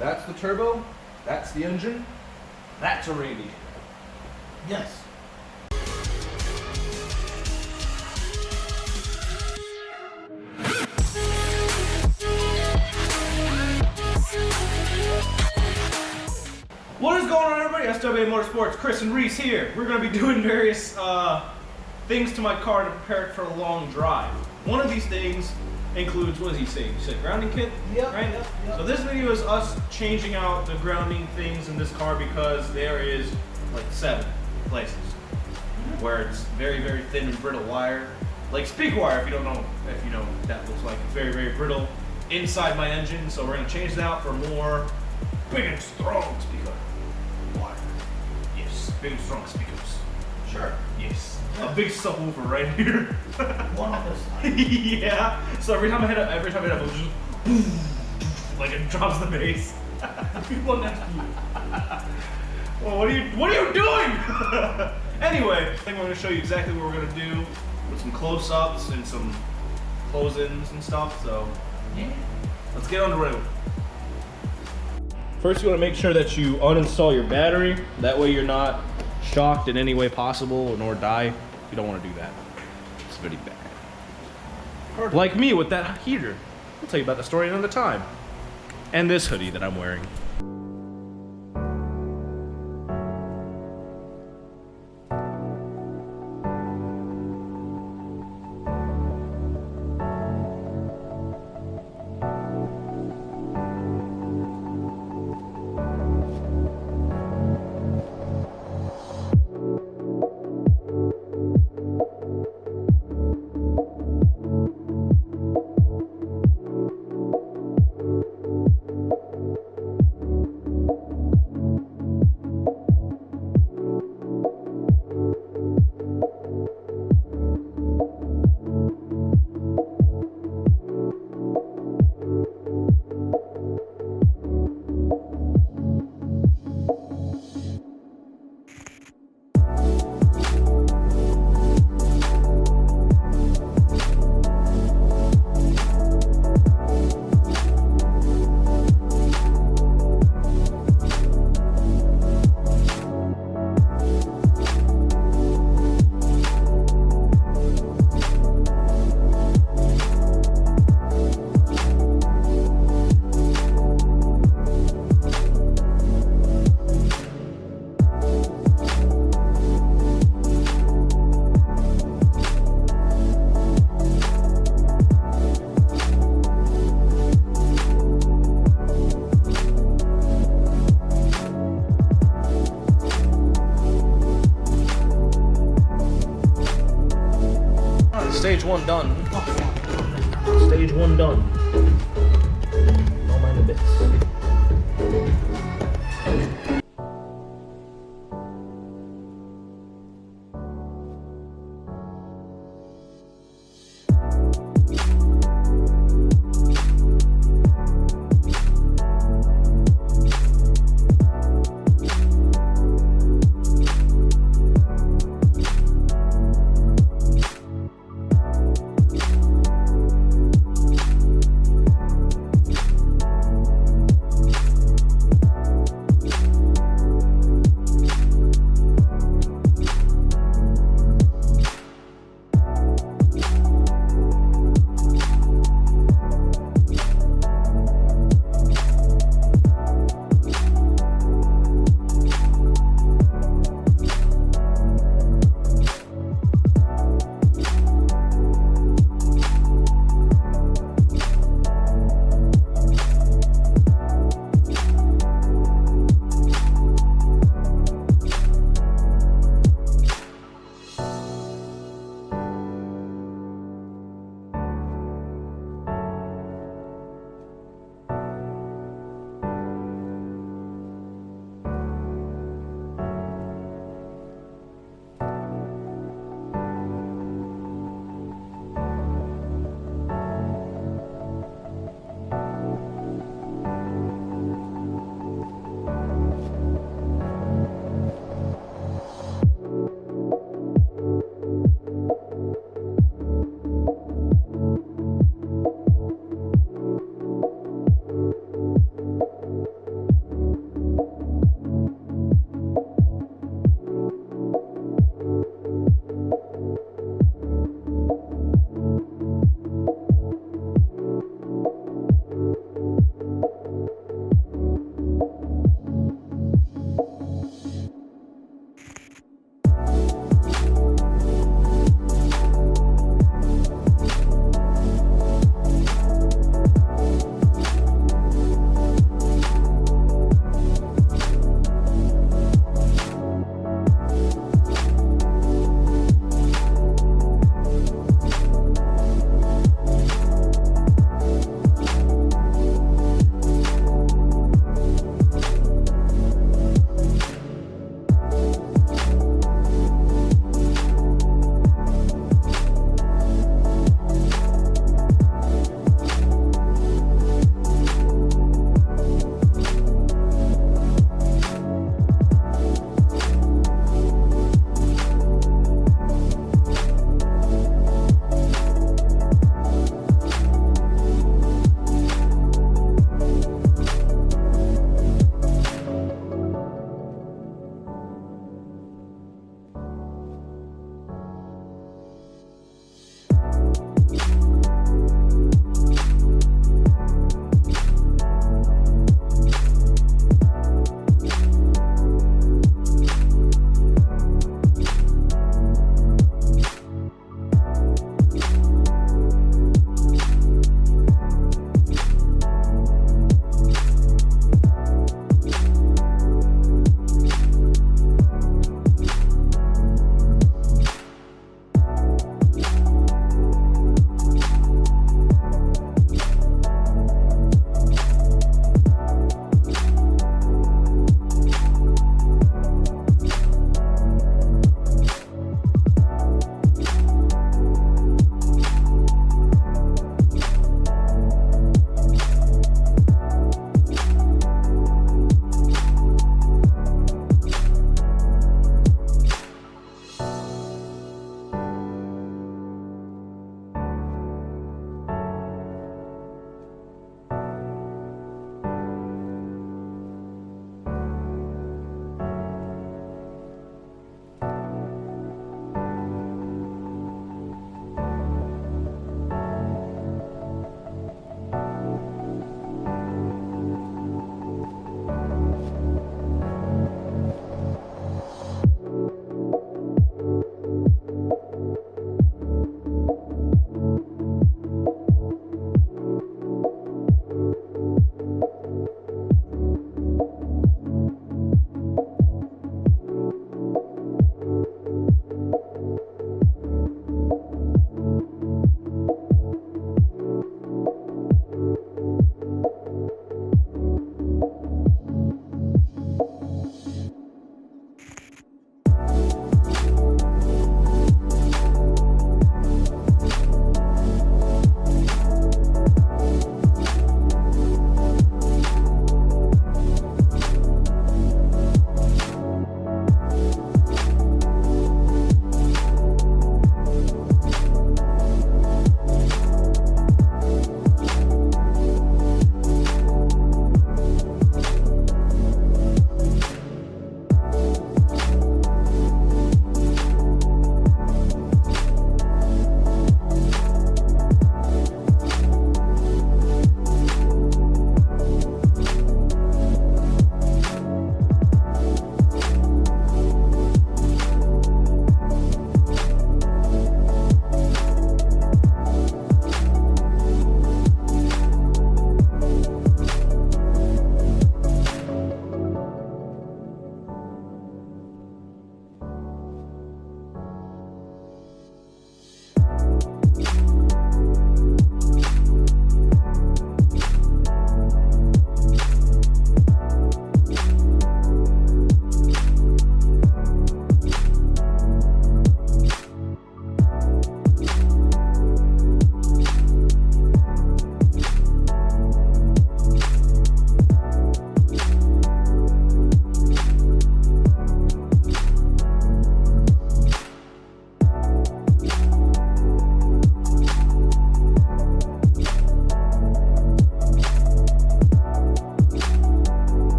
That's the turbo, that's the engine, that's a radiator. Yes. What is going on, everybody? SWA Motorsports, Chris and Reese here. We're going to be doing various things to my car to prepare it for a long drive. One of these things includes, what does he say? You said grounding kit? Yep, right? yep. So this video is us changing out the grounding things in this car because there is like 7 places where it's very, very thin and brittle wire. Like speaker wire, if you don't know what that looks like. It's very, very brittle inside my engine. So we're going to change it out for more big and strong speaker wire. Yes, big and strong speakers. Sure. Yes. A big subwoofer right here. One on this side. Yeah. So every time I hit up, it just boom, like it drops the bass. One next to you. Well, what are you doing? Anyway, I think I'm gonna show you exactly what we're gonna do with some close-ups and some close-ins and stuff. So Yeah. let's get on the road. First, you want to make sure that you uninstall your battery. That way, you're not shocked in any way possible, nor die. You don't want to do that. It's very bad. Like me with that heater. I'll tell you about the story another time. And this hoodie that I'm wearing. Stage 1 done. Stage 1 done. Don't mind the bits.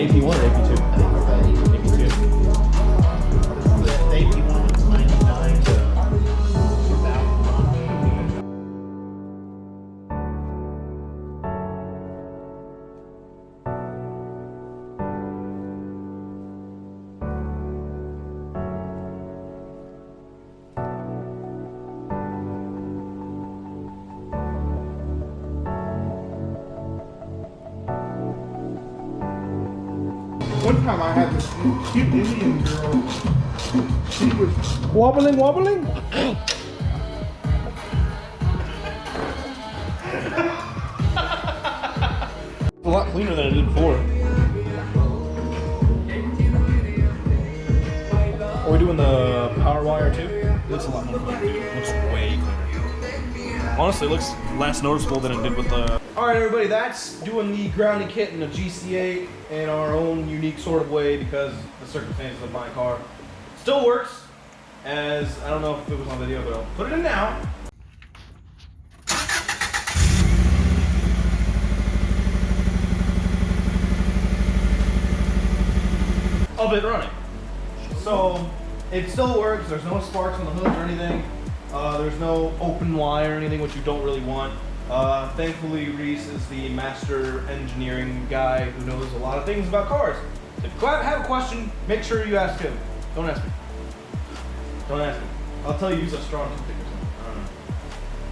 AP1 or AP2? AP2. The AP1 was 99 to 2001. One time I had this cute Indian girl. She was Wobbling. A lot cleaner than it did before. Are we doing the power wire too? It looks a lot more cleaner, dude. It looks way cleaner. Honestly, it looks less noticeable than it did with the... Alright everybody, that's doing the grounding kit in the GC8 in our own unique sort of way because the circumstances of my car. Still works, as I don't know if it was on video, but I'll put it in now. Of it running. So it still works. There's no sparks on the hoods or anything. There's no open wire or anything, which you don't really want. Thankfully, Reese is the master engineering guy who knows a lot of things about cars. If you have a question, make sure you ask him. Don't ask me. Don't ask me. I'll tell you use a strong toothpick or something. I don't know.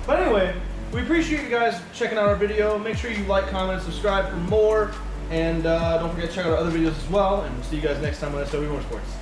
But anyway, we appreciate you guys checking out our video. Make sure you like, comment, subscribe for more. And don't forget to check out our other videos as well. And we'll see you guys next time on SW Motorsports.